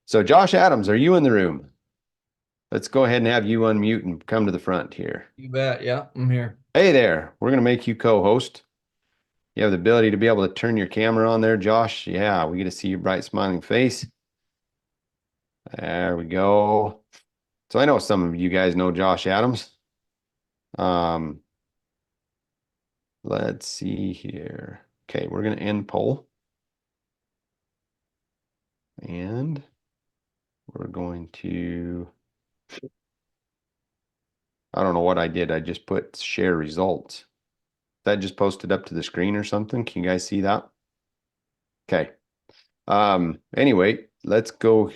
So Josh Adams, are you in the room? Let's go ahead and have you unmute and come to the front here. You bet. Yeah, I'm here. Hey there, we're going to make you co-host. You have the ability to be able to turn your camera on there, Josh. Yeah, we get to see your bright smiling face. There we go. So I know some of you guys know Josh Adams. Um, let's see here. Okay, we're going to end poll. And we're going to, I don't know what I did. I just put share results. That just posted up to the screen or something. Can you guys see that? Okay. Anyway, let's go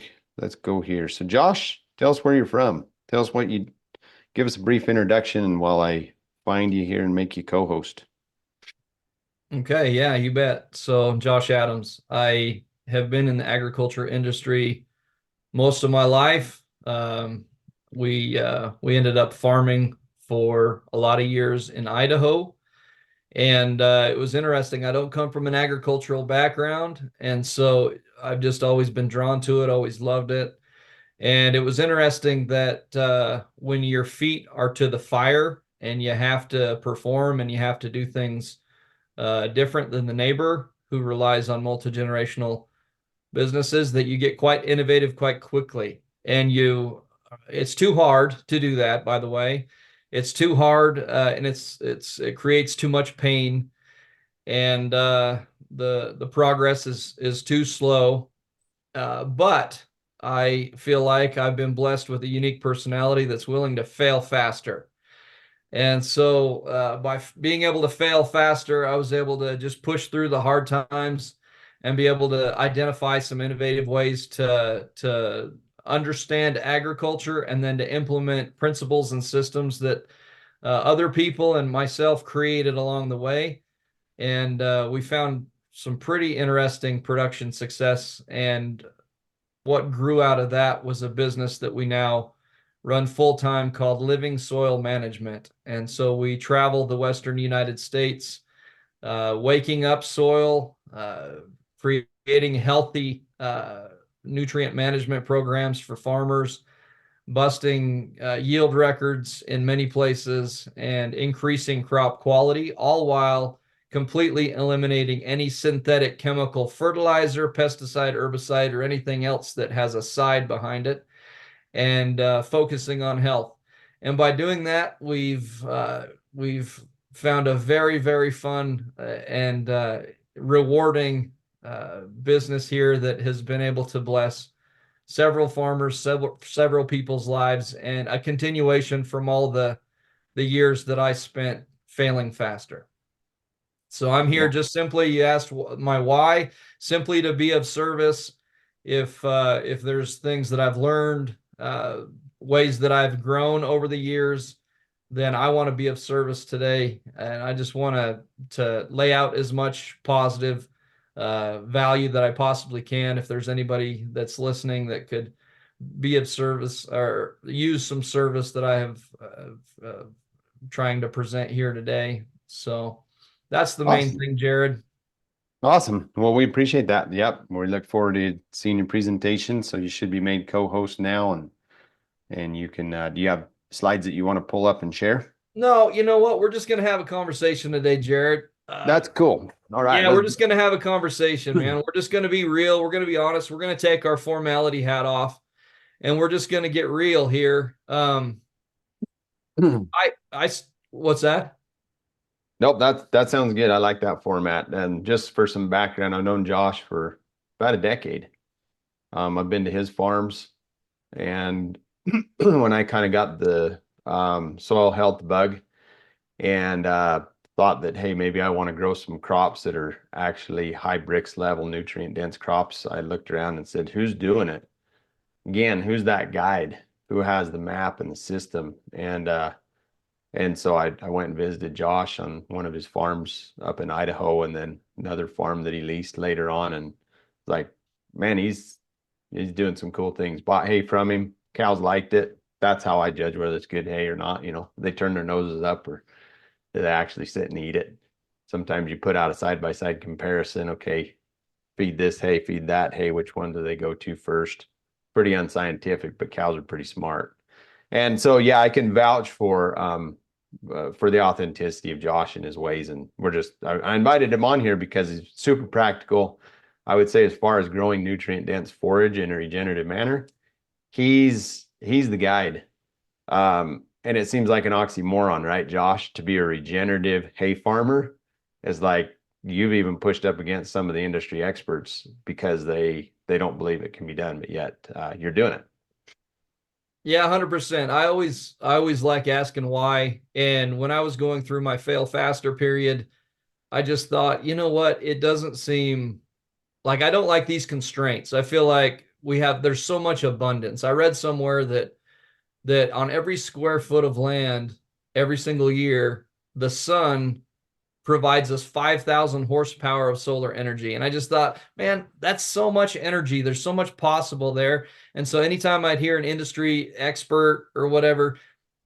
here. So Josh, tell us where you're from. Tell us what you give us a brief introduction while I find you here and make you co-host. Okay, yeah, you bet. So, Josh Adams, I have been in the agriculture industry most of my life. We ended up farming for a lot of years in Idaho, and it was interesting. I don't come from an agricultural background, and so I've just always been drawn to it, always loved it. And it was interesting that when your feet are to the fire and you have to perform and you have to do things different than the neighbor who relies on multi-generational businesses, that you get quite innovative quite quickly. And it's too hard to do that, by the way. It's too hard, and it creates too much pain, and the progress is too slow. But I feel like I've been blessed with a unique personality that's willing to fail faster. And so, by being able to fail faster, I was able to just push through the hard times and be able to identify some innovative ways to understand agriculture and then to implement principles and systems that other people and myself created along the way. And we found some pretty interesting production success. And what grew out of that was a business that we now run full time called Living Soil Management. And so we travel the Western United States, waking up soil, creating healthy nutrient management programs for farmers, busting yield records in many places, and increasing crop quality, all while completely eliminating any synthetic chemical fertilizer, pesticide, herbicide, or anything else that has a side behind it, and focusing on health. And by doing that, we've found a very, very fun and rewarding business here that has been able to bless several farmers, several people's lives, and a continuation from all the years that I spent failing faster. So I'm here Yeah. just simply, you asked my why, simply to be of service. If there's things that I've learned, ways that I've grown over the years, then I want to be of service today. And I just want to lay out as much positive value that I possibly can. If there's anybody that's listening that could be of service or use some service that I have trying to present here today. So that's the main Awesome. thing, Jared. Awesome. Well, we appreciate that. Yep. We look forward to seeing your presentation. So you should be made co-host now and you can do you have slides that you want to pull up and share? No, you know what? We're just going to have a conversation today, Jared. That's cool. All right, Yeah, let's we're just going to have a conversation, man. We're just going to be real. We're going to be honest. We're going to take our formality hat off and we're just going to get real here. I, what's that? Nope, that sounds good. I like that format. And just for some background, I've known Josh for about a decade. I've been to his farms, and when I kind of got the soil health bug and thought that, hey, maybe I want to grow some crops that are actually high bricks level, nutrient dense crops, I looked around and said, who's doing it? Again, who's that guide? Who has the map and the system? And so I went and visited Josh on one of his farms up in Idaho and then another farm that he leased later on. And like, man, he's doing some cool things. Bought hay from him. Cows liked it. That's how I judge whether it's good hay or not. You know, they turn their noses up or they actually sit and eat it. Sometimes you put out a side by side comparison. Okay, feed this hay, feed that hay. Which one do they go to first? pretty unscientific, but cows are pretty smart. And so, yeah, I can vouch for the authenticity of Josh and his ways. And I invited him on here because he's super practical. I would say as far as growing nutrient dense forage in a regenerative manner, he's the guide. And it seems like an oxymoron, right, Josh? To be a regenerative hay farmer is like you've even pushed up against some of the industry experts because they don't believe it can be done, but yet you're doing it. Yeah, 100%. I always like asking why. And when I was going through my fail faster period, I just thought, you know what? It doesn't seem like I don't like these constraints. I feel like there's so much abundance. I read somewhere that on every square foot of land every single year, the sun provides us 5,000 horsepower of solar energy. And I just thought, man, that's so much energy. There's so much possible there. And so anytime I'd hear an industry expert or whatever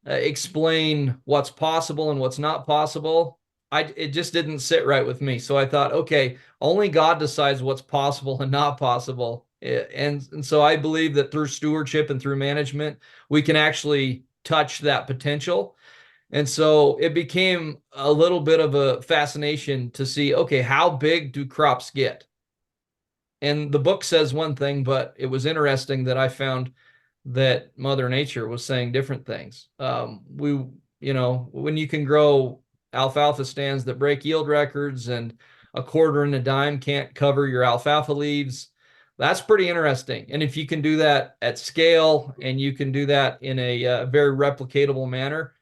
explain what's possible and what's not possible, it just didn't sit right with me. So I thought, okay, only God decides what's possible and not possible. And so I believe that through stewardship and through management, we can actually touch that potential. And so it became a little bit of a fascination to see, okay, how big do crops get? And the book says one thing, but it was interesting that I found that Mother Nature was saying different things. When you can grow alfalfa stands that break yield records and a quarter and a dime can't cover your alfalfa leaves, that's pretty interesting. And if you can do that at scale and you can do that in a very replicatable manner,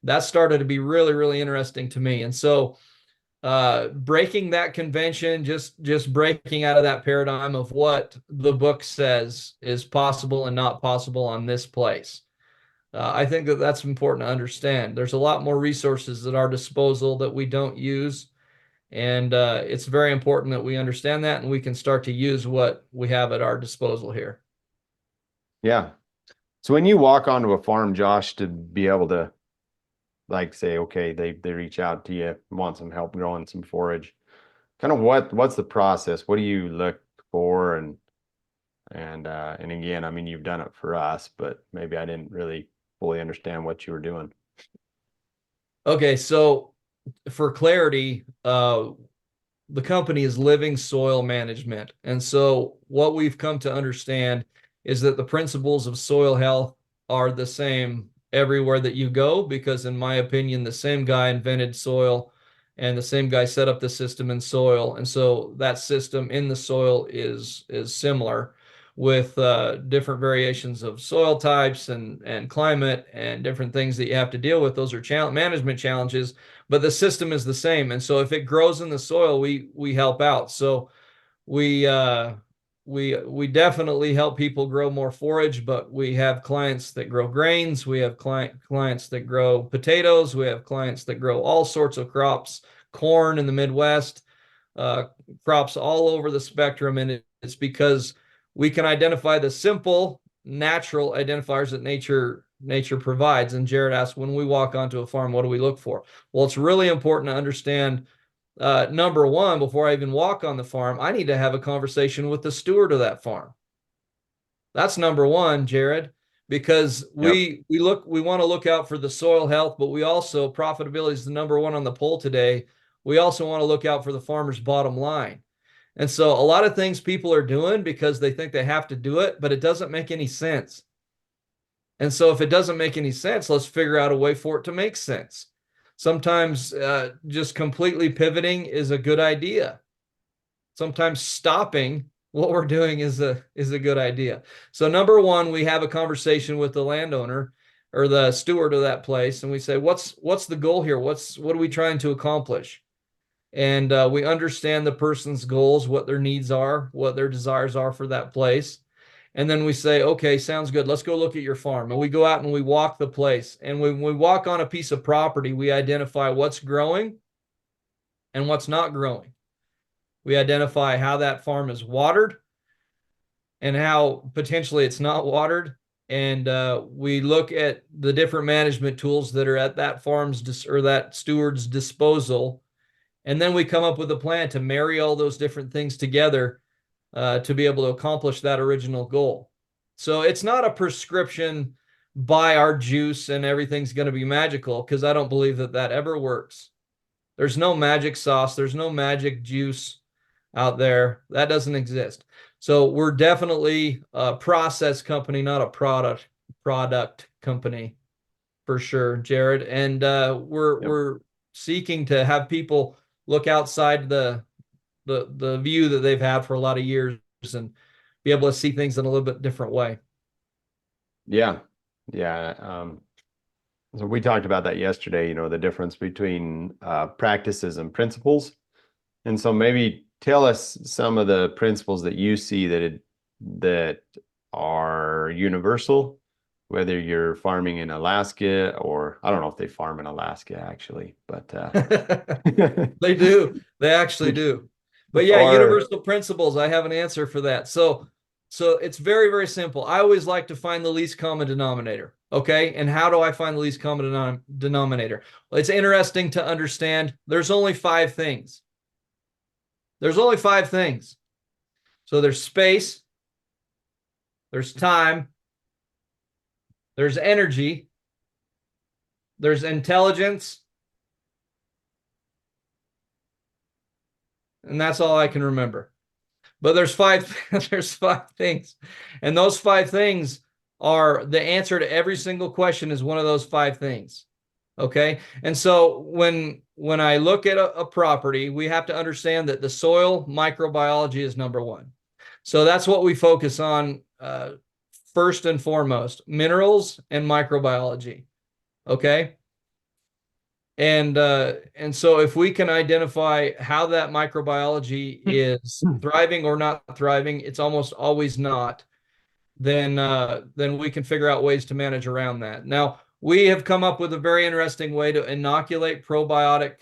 that started to be really, really interesting to me. And so breaking that convention, just breaking out of that paradigm of what the book says is possible and not possible on this place. I think that that's important to understand. There's a lot more resources at our disposal that we don't use. And it's very important that we understand that and we can start to use what we have at our disposal here. Yeah. So when you walk onto a farm, Josh, to be able to like say, okay, they reach out to you, want some help growing some forage, kind of what's the process? What do you look for? And again, I mean, you've done it for us, but maybe I didn't really fully understand what you were doing. Okay, so for clarity, the company is Living Soil Management. And so what we've come to understand is that the principles of soil health are the same everywhere that you go, because in my opinion, the same guy invented soil and the same guy set up the system in soil. And so that system in the soil is similar with different variations of soil types and climate and different things that you have to deal with. Those are management challenges, but the system is the same. And so if it grows in the soil, we help out. So we we definitely help people grow more forage, but we have clients that grow grains, we have clients that grow potatoes, we have clients that grow all sorts of crops, corn in the Midwest, uh, crops all over the spectrum. And it's because we can identify the simple natural identifiers that nature provides. And Jared asked, when we walk onto a farm, what do we look for? Well, it's really important to understand, number one, before I even walk on the farm, I need to have a conversation with the steward of that farm. That's number one, Jared, because Yep. we want to look out for the soil health, but we also, profitability is the number one on the poll today. We also want to look out for the farmer's bottom line. And so a lot of things people are doing because they think they have to do it, but it doesn't make any sense. And so if it doesn't make any sense, let's figure out a way for it to make sense. Sometimes just completely pivoting is a good idea. Sometimes stopping what we're doing is a good idea. So number one, we have a conversation with the landowner or the steward of that place, and we say, what's the goal here? What are we trying to accomplish? And we understand the person's goals, what their needs are, what their desires are for that place. And then we say, okay, sounds good. Let's go look at your farm. And we go out and we walk the place. And when we walk on a piece of property, we identify what's growing and what's not growing. We identify how that farm is watered and how potentially it's not watered. And we look at the different management tools that are at that farm's or that steward's disposal. And then we come up with a plan to marry all those different things together to be able to accomplish that original goal. So it's not a prescription, buy our juice and everything's going to be magical, because I don't believe that that ever works. There's no magic sauce, there's no magic juice out there. That doesn't exist. So we're definitely a process company, not a product company, for sure, Jared. And Yep. we're seeking to have people look outside the view that they've had for a lot of years and be able to see things in a little bit different way. Yeah. Yeah. So we talked about that yesterday, the difference between practices and principles. And so maybe tell us some of the principles that you see that are universal, whether you're farming in Alaska, or I don't know if they farm in Alaska actually, but They do. They actually do. But yeah, or universal principles, I have an answer for that. So it's very, very simple. I always like to find the least common denominator. Okay. And how do I find the least common denominator? Well, it's interesting to understand there's only five things. There's only five things. So there's space, there's time, there's energy, there's intelligence, and that's all I can remember. But there's there's five things. And those five things are the answer to every single question is one of those five things. Okay. And so when I look at a property, we have to understand that the soil microbiology is number one. So that's what we focus on first and foremost, minerals and microbiology. Okay. And so if we can identify how that microbiology is thriving or not thriving, it's almost always not, then we can figure out ways to manage around that. Now, we have come up with a very interesting way to inoculate probiotic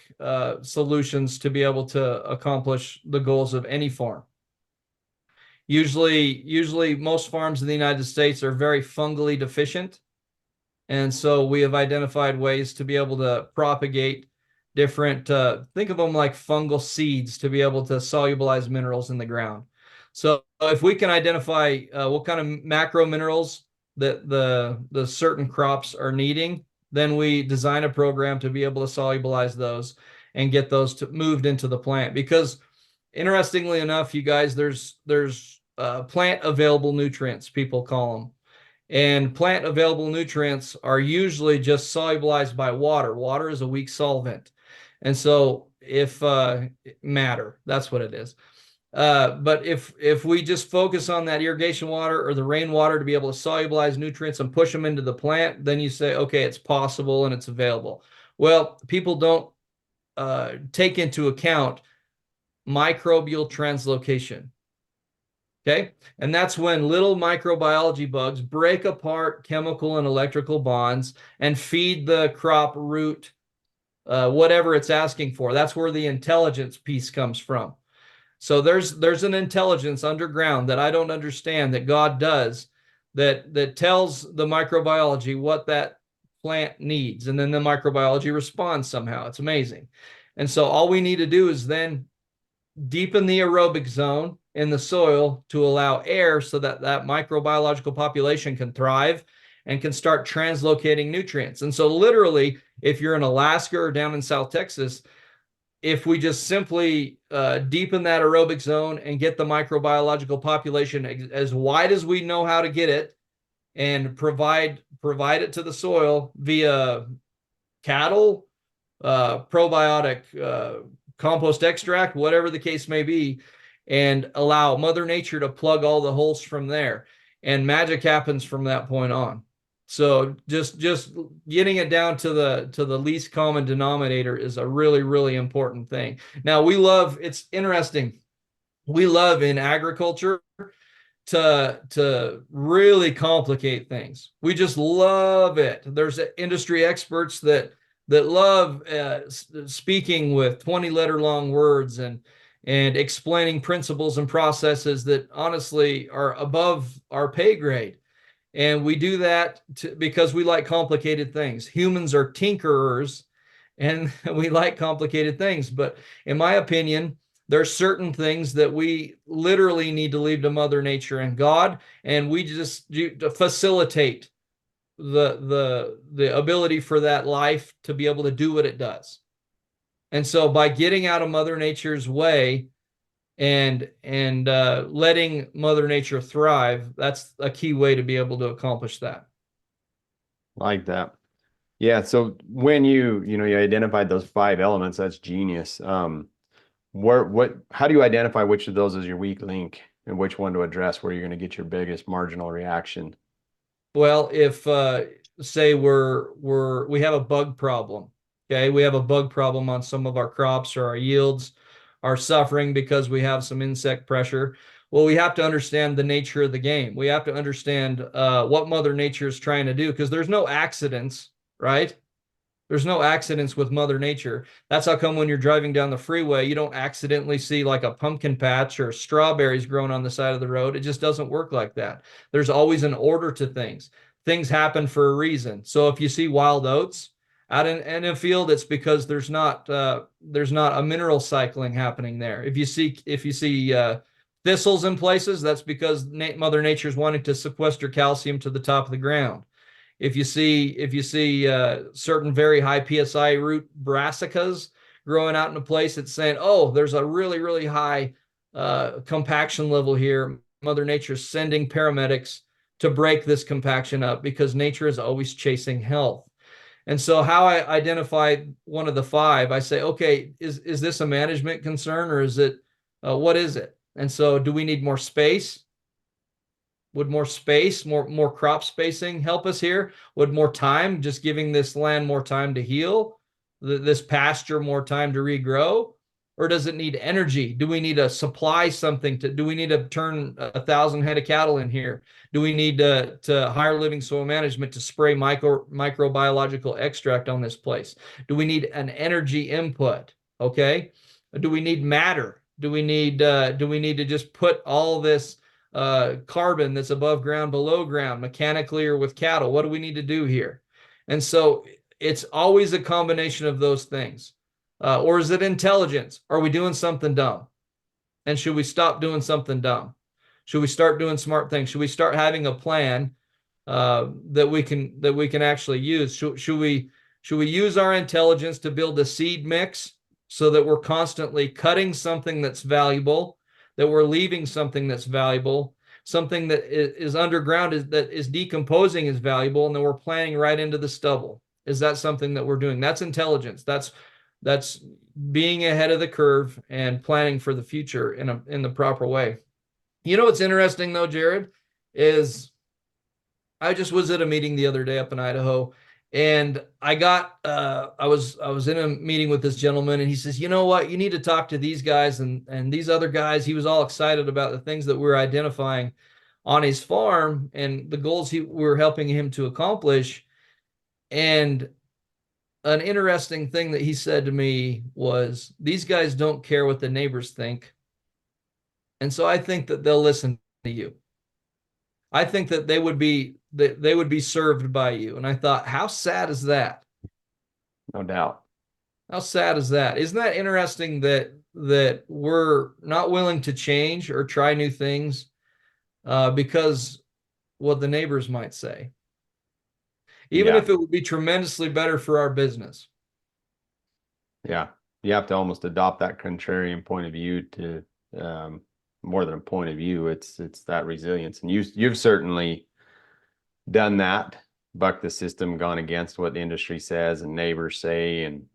solutions to be able to accomplish the goals of any farm. Usually most farms in the United States are very fungally deficient. And so we have identified ways to be able to propagate different, think of them like fungal seeds to be able to solubilize minerals in the ground. So if we can identify what kind of macro minerals that the certain crops are needing, then we design a program to be able to solubilize those and get those moved into the plant. Because interestingly enough, you guys, there's plant available nutrients, people call them. And plant available nutrients are usually just solubilized by water. Water is a weak solvent. And so if matter, that's what it is. But if we just focus on that irrigation water or the rainwater to be able to solubilize nutrients and push them into the plant, then you say, okay, it's possible and it's available. Well, people don't take into account microbial translocation. Okay. And that's when little microbiology bugs break apart chemical and electrical bonds and feed the crop root whatever it's asking for. That's where the intelligence piece comes from. So there's an intelligence underground that I don't understand that God does that tells the microbiology what that plant needs. And then the microbiology responds somehow. It's amazing. And so all we need to do is then deepen the aerobic zone in the soil to allow air so that that microbiological population can thrive and can start translocating nutrients. And so literally, if you're in Alaska or down in South Texas, if we just simply deepen that aerobic zone and get the microbiological population as wide as we know how to get it and provide it to the soil via cattle, probiotic, compost extract, whatever the case may be, and allow Mother Nature to plug all the holes from there. And magic happens from that point on. So just getting it down to the least common denominator is a really, really important thing. Now it's interesting. We love in agriculture to really complicate things. We just love it. There's industry experts that love speaking with 20-letter long words and explaining principles and processes that honestly are above our pay grade. And we do that because we like complicated things. Humans are tinkerers and we like complicated things. But in my opinion, There's certain things that we literally need to leave to Mother Nature and God, and we just to facilitate the ability for that life to be able to do what it does. And so by getting out of Mother Nature's way and letting Mother Nature thrive, that's a key way to be able to accomplish that. Like that. Yeah. So when you identified those five elements, that's genius. How do you identify which of those is your weak link and which one to address where you're going to get your biggest marginal reaction? Well, if say we have a bug problem, okay, we have a bug problem on some of our crops, or our yields are suffering because we have some insect pressure. Well, we have to understand the nature of the game. We have to understand what Mother Nature is trying to do, because there's no accidents, right? There's no accidents with Mother Nature. That's how come when you're driving down the freeway, you don't accidentally see like a pumpkin patch or strawberries growing on the side of the road. It just doesn't work like that. There's always an order to things. Things happen for a reason. So if you see wild oats out in a field, it's because there's not a mineral cycling happening there. If you see thistles in places, that's because Mother Nature's wanting to sequester calcium to the top of the ground. If you see certain very high psi root brassicas growing out in a place, it's saying, oh, there's a really high compaction level here. Mother Nature's sending paramedics to break this compaction up, because nature is always chasing health. And so how I identify one of the five, I say, okay, is this a management concern, or is it what is it? And so do we need more space? Would more space, more crop spacing help us here? Would more time, just giving this land more time to heal, this pasture more time to regrow? Or does it need energy? Do we need to supply something do we need to turn 1,000 head of cattle in here? Do we need to hire living soil management to spray microbiological extract on this place? Do we need an energy input? Okay. Do we need matter? Do we need to just put all this carbon that's above ground, below ground, mechanically or with cattle? What do we need to do here? And so it's always a combination of those things. Or is it intelligence? Are we doing something dumb? And should we stop doing something dumb? Should we start doing smart things? Should we start having a plan that we can actually use? Should we use our intelligence to build a seed mix so that we're constantly cutting something that's valuable, that we're leaving something that's valuable, something that is underground that is decomposing is valuable, and then we're planting right into the stubble? Is that something that we're doing? That's intelligence. That's being ahead of the curve and planning for the future in the proper way. You know what's interesting though, Jared, is I just was at a meeting the other day up in Idaho, and I was in a meeting with this gentleman, and he says, you know what, you need to talk to these guys and these other guys. He was all excited about the things that we were identifying on his farm and the goals we were helping him to accomplish. And an interesting thing that he said to me was, these guys don't care what the neighbors think. And so I think that they'll listen to you. I think that they would be served by you. And I thought, how sad is that? No doubt. How sad is that? Isn't that interesting that we're not willing to change or try new things because what the neighbors might say, even Yeah. if it would be tremendously better for our business. Yeah. You have to almost adopt that contrarian point of view to more than a point of view. It's that resilience. And you've certainly done that, bucked the system, gone against what the industry says and neighbors say, and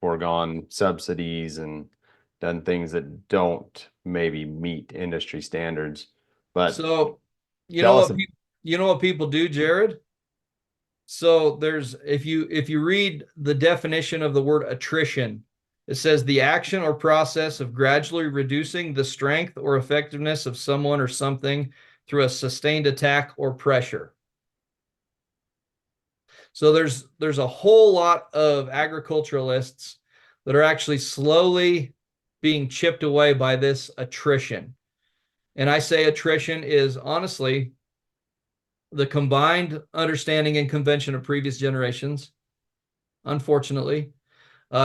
foregone subsidies and done things that don't maybe meet industry standards. But So, you know tell us. what you know what people do, Jared? So there's if you read the definition of the word attrition, it says the action or process of gradually reducing the strength or effectiveness of someone or something through a sustained attack or pressure. So there's a whole lot of agriculturalists that are actually slowly being chipped away by this attrition. And I say attrition is honestly the combined understanding and convention of previous generations, unfortunately,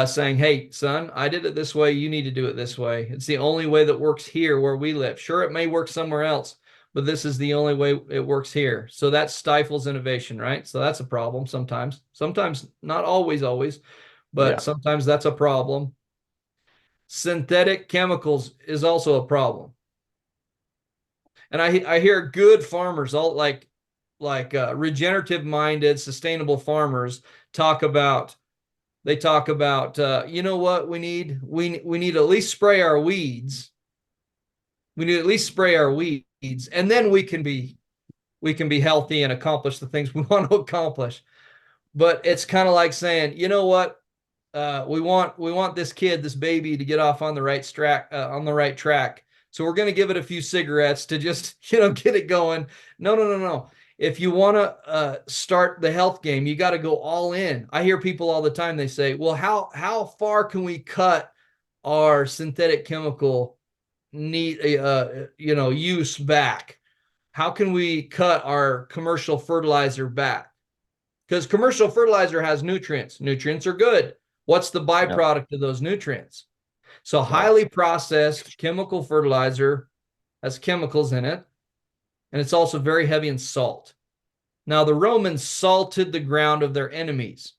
saying, hey, son, I did it this way. You need to do it this way. It's the only way that works here where we live. Sure, it may work somewhere else, but this is the only way it works here. So that stifles innovation, right? So that's a problem sometimes. Sometimes, not always, but Yeah. sometimes that's a problem. Synthetic chemicals is also a problem. And I hear good farmers, all like regenerative minded, sustainable farmers talk about you know what we need? We need to at least spray our weeds. We need to at least spray our weeds, and then we can be healthy and accomplish the things we want to accomplish. But it's kind of like saying, you know what? We want this kid, this baby, to get off on the right track. So we're going to give it a few cigarettes to just get it going. No, no, no, no. If you want to start the health game, you got to go all in. I hear people all the time. They say, "Well, how far can we cut our synthetic chemical use back? How can we cut our commercial fertilizer back?" Because commercial fertilizer has nutrients. Nutrients are good. What's the Yep. byproduct of those nutrients? So Yep. highly processed chemical fertilizer has chemicals in it, and it's also very heavy in salt. Now, the Romans salted the ground of their enemies,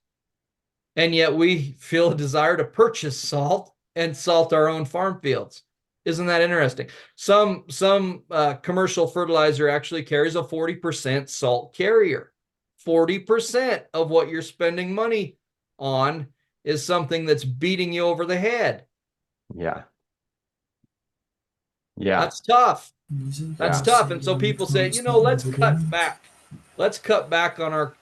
and yet we feel a desire to purchase salt and salt our own farm fields. Isn't that interesting? Some commercial fertilizer actually carries a 40% salt carrier. 40% of what you're spending money on is something that's beating you over the head. Yeah. Yeah. That's tough. That's Yeah. tough. And so people say, let's cut back. Let's cut back on our.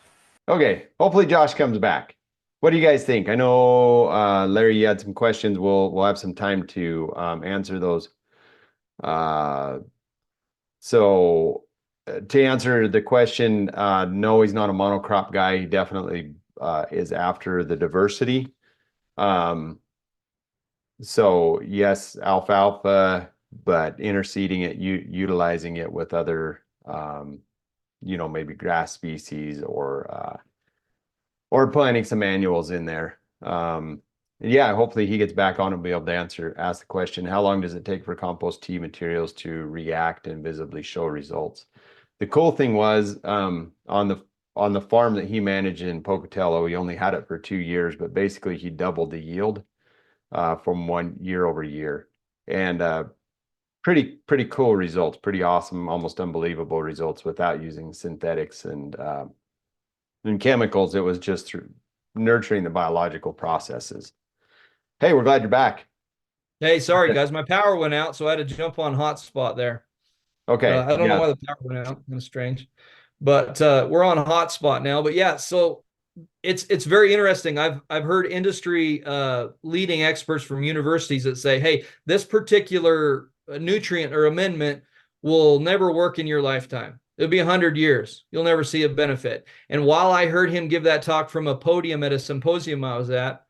Okay. Hopefully Josh comes back. What do you guys think? I know Larry, you had some questions. We'll have some time to answer those. Uh, so to answer the question, no, he's not a monocrop guy. He definitely is after the diversity. Um, so yes, alfalfa, but interseeding it, utilizing it with other, maybe grass species or planting some annuals in there. Yeah, hopefully he gets back on and be able to ask the question, how long does it take for compost tea materials to react and visibly show results? The cool thing was, on the farm that he managed in Pocatello, he only had it for 2 years, but basically he doubled the yield from 1 year over year. And pretty cool results, pretty awesome, almost unbelievable results without using synthetics and chemicals. It was just through nurturing the biological processes. Hey, we're glad you're back. Hey, sorry guys, my power went out, so I had to jump on hotspot there. Okay, I don't know yeah, why the power went out. Kind of strange, but we're on hotspot now. But yeah, so it's very interesting. I've heard industry leading experts from universities that say, hey, this particular nutrient or amendment will never work in your lifetime. It'll be 100 years. You'll never see a benefit. And while I heard him give that talk from a podium at a symposium I was at,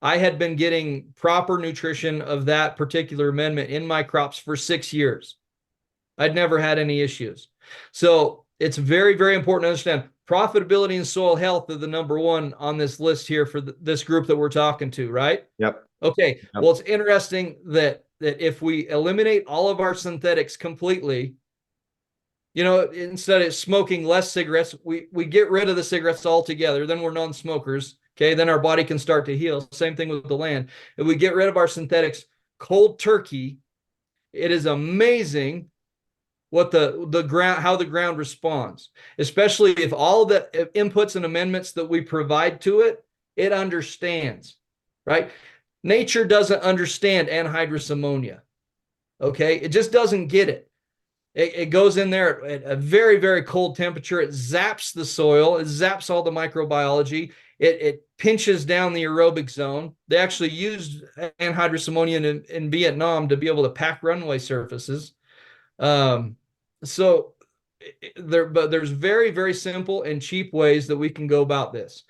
I had been getting proper nutrition of that particular amendment in my crops for 6 years. I'd never had any issues. So it's very, very important to understand profitability and soil health are the number one on this list here for this group that we're talking to, right? yep, Okay. yep, Well, it's interesting that if we eliminate all of our synthetics completely, instead of smoking less cigarettes, we get rid of the cigarettes altogether. Then we're non-smokers. Okay. Then our body can start to heal. Same thing with the land. If we get rid of our synthetics cold turkey, it is amazing what the ground, how the ground responds, especially if all the inputs and amendments that we provide to it, it understands, right? Nature doesn't understand anhydrous ammonia. Okay. It just doesn't get it. It goes in there at a very, very cold temperature. It zaps the soil. It zaps all the microbiology. It pinches down the aerobic zone. They actually used anhydrous ammonia in Vietnam to be able to pack runway surfaces. So there's very, very simple and cheap ways that we can go about this.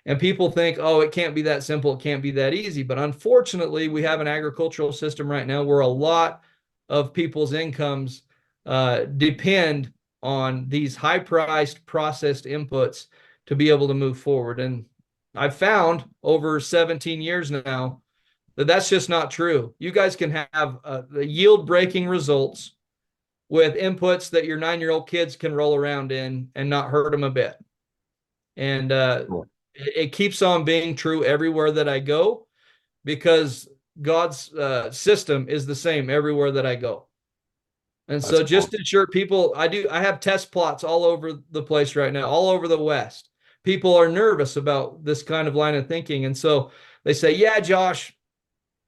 And people think, oh, it can't be that simple. It can't be that easy. But unfortunately, we have an agricultural system right now where a lot of people's incomes depend on these high priced processed inputs to be able to move forward. And I've found over 17 years now that that's just not true. You guys can have the yield breaking results with inputs that your 9-year-old kids can roll around in and not hurt them a bit. And Cool. it keeps on being true everywhere that I go because God's system is the same everywhere that I go. And That's so just cool. to ensure people, I have test plots all over the place right now, all over the West. People are nervous about this kind of line of thinking. And so they say, yeah, Josh,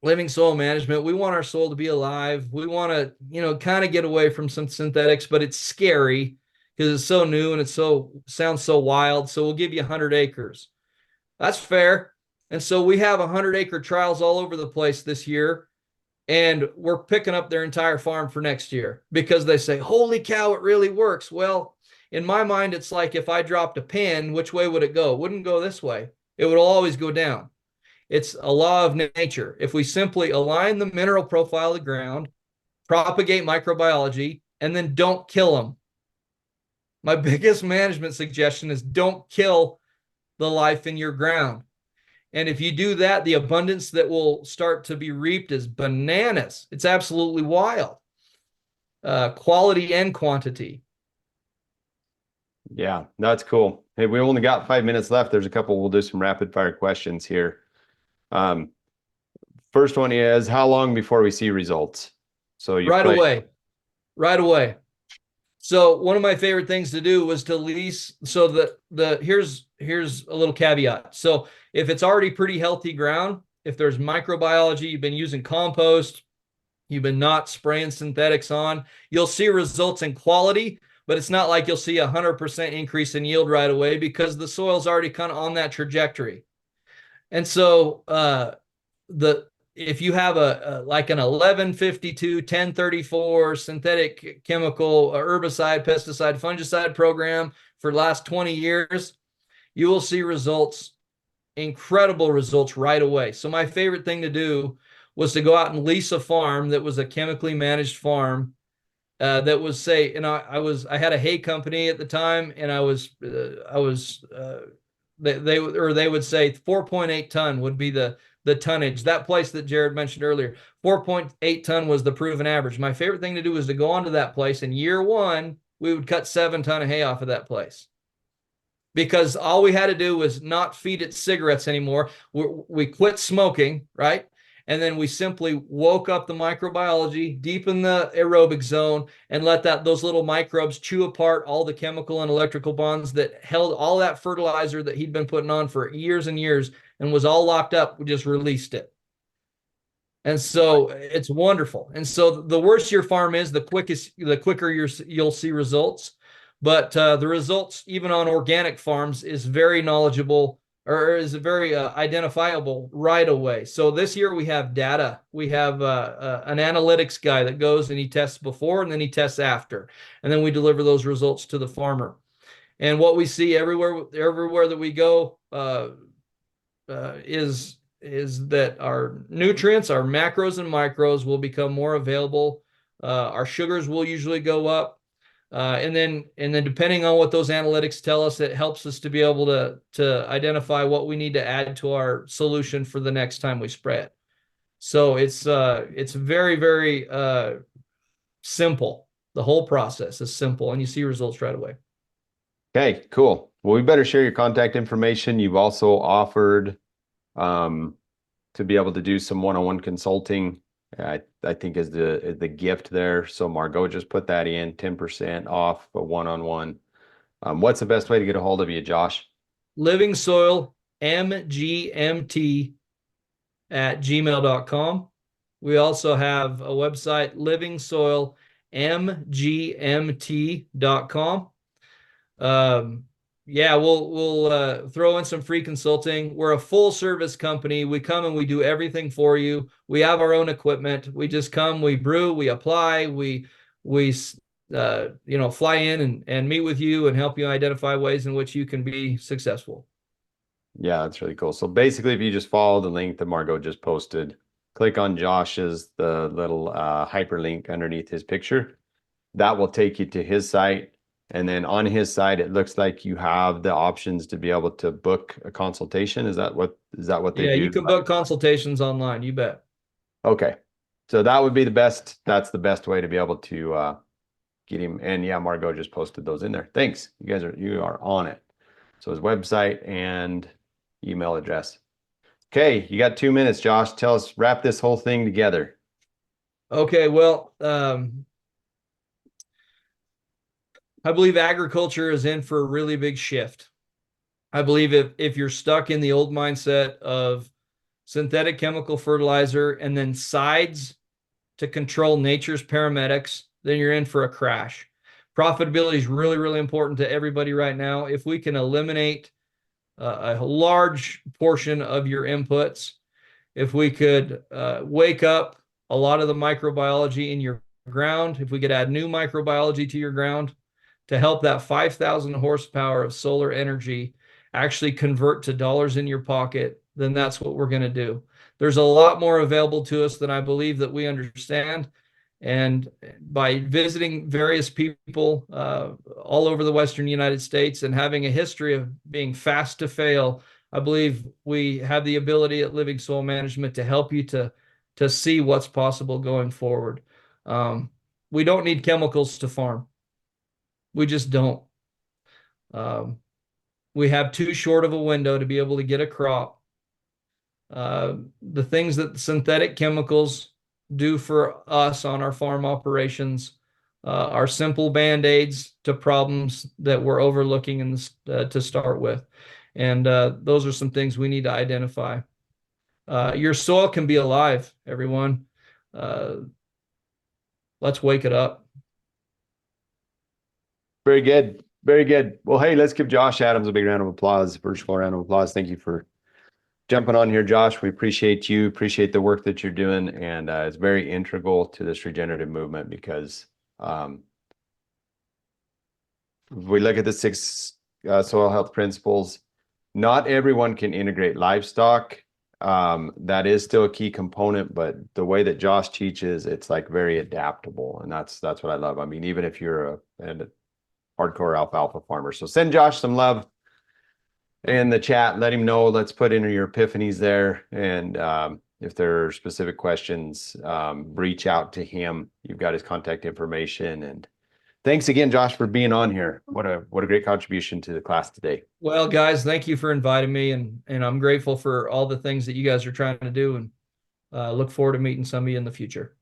living soil management, we want our soil to be alive. We want to, kind of get away from some synthetics, but it's scary because it's so new and sounds so wild. So we'll give you 100 acres. That's fair. And so we have 100-acre trials all over the place this year, and we're picking up their entire farm for next year because they say, holy cow, it really works. Well, in my mind, it's like if I dropped a pin, which way would it go? It wouldn't go this way. It would always go down. It's a law of nature. If we simply align the mineral profile of the ground, propagate microbiology, and then don't kill them. My biggest management suggestion is don't kill the life in your ground. And if you do that, the abundance that will start to be reaped is bananas. It's absolutely wild. Quality and quantity. Yeah, that's cool. Hey, we only got 5 minutes left. There's a couple. We'll do some rapid fire questions here. Um, First one is, how long before we see results? So you Right play. away. Right away. So one of my favorite things to do was to lease. So here's a little caveat. So if it's already pretty healthy ground, if there's microbiology, you've been using compost, you've been not spraying synthetics on, you'll see results in quality, but it's not like you'll see 100% increase in yield right away because the soil's already kind of on that trajectory. And so the if you have like an 1152 1034 synthetic chemical herbicide, pesticide, fungicide program for the last 20 years, you will see results, incredible results right away. So my favorite thing to do was to go out and lease a farm that was a chemically managed farm that was, say, I had a hay company at the time, and they would say 4.8 ton would be the tonnage. That place that Jared mentioned earlier, 4.8 ton was the proven average. My favorite thing to do was to go onto that place, and year one, we would cut 7 ton of hay off of that place because all we had to do was not feed it cigarettes anymore. We quit smoking, right? And then we simply woke up the microbiology deep in the aerobic zone and let those little microbes chew apart all the chemical and electrical bonds that held all that fertilizer that he'd been putting on for years and years and was all locked up. We just released it. And so it's wonderful. And so the worse your farm is, the quicker you'll see results. But the results, even on organic farms, is very knowledgeable, or is very identifiable right away. So this year we have data. We have an analytics guy that goes and he tests before and then he tests after. And then we deliver those results to the farmer. And what we see everywhere that we go is that our nutrients, our macros and micros will become more available. Our sugars will usually go up. And then depending on what those analytics tell us, it helps us to be able to identify what we need to add to our solution for the next time we spray it. So it's very, very simple. The whole process is simple, and you see results right away. Okay, cool. Well, we better share your contact information. You've also offered to be able to do some one-on-one consulting. I think is the gift there. So Margot, just put that in, 10% off a one-on-one. What's the best way to get a hold of you, Josh? Living Soil MGMT@gmail.com. We also have a website, livingsoilmgmt.com. Yeah, we'll throw in some free consulting. We're a full service company. We come and we do everything for you. We have our own equipment. We just come, we brew, we apply, we fly in and meet with you and help you identify ways in which you can be successful. Yeah, that's really cool. So basically, if you just follow the link that Margot just posted, click on Josh's, the little hyperlink underneath his picture, that will take you to his site. And then on his side, it looks like you have the options to be able to book a consultation. Is that what they Yeah, you do? can book consultations online, you bet. Okay. So that would be the best. That's the best way to be able to get him. And yeah, Margot just posted those in there. Thanks. You are on it. So his website and email address. Okay, you got 2 minutes, Josh. Tell us, wrap this whole thing together. Okay, well, I believe agriculture is in for a really big shift. I believe if you're stuck in the old mindset of synthetic chemical fertilizer and then sides to control nature's paramedics, then you're in for a crash. Profitability is really, really important to everybody right now. If we can eliminate a large portion of your inputs, if we could wake up a lot of the microbiology in your ground, if we could add new microbiology to your ground to help that 5,000 horsepower of solar energy actually convert to dollars in your pocket, then that's what we're going to do. There's a lot more available to us than I believe that we understand. And by visiting various people all over the Western United States and having a history of being fast to fail, I believe we have the ability at Living Soil Management to help you to see what's possible going forward. We don't need chemicals to farm. We just don't. Um, we have too short of a window to be able to get a crop. The things that synthetic chemicals do for us on our farm operations are simple band-aids to problems that we're overlooking in this, to start with. And those are some things we need to identify. Your soil can be alive, everyone. Let's wake it up. Very good. Very good. Well, hey, let's give Josh Adams a big round of applause, virtual round of applause. Thank you for jumping on here, Josh. We appreciate you, appreciate the work that you're doing. And it's very integral to this regenerative movement because if we look at the 6 soil health principles, not everyone can integrate livestock. That is still a key component, but the way that Josh teaches, it's like very adaptable. And that's what I love. I mean, even if you're a hardcore alfalfa farmer. So send Josh some love in the chat. Let him know. Let's put in your epiphanies there. And if there are specific questions, reach out to him. You've got his contact information. And thanks again, Josh, for being on here. What a great contribution to the class today. Well, guys, thank you for inviting me, and I'm grateful for all the things that you guys are trying to do, and look forward to meeting some of you in the future.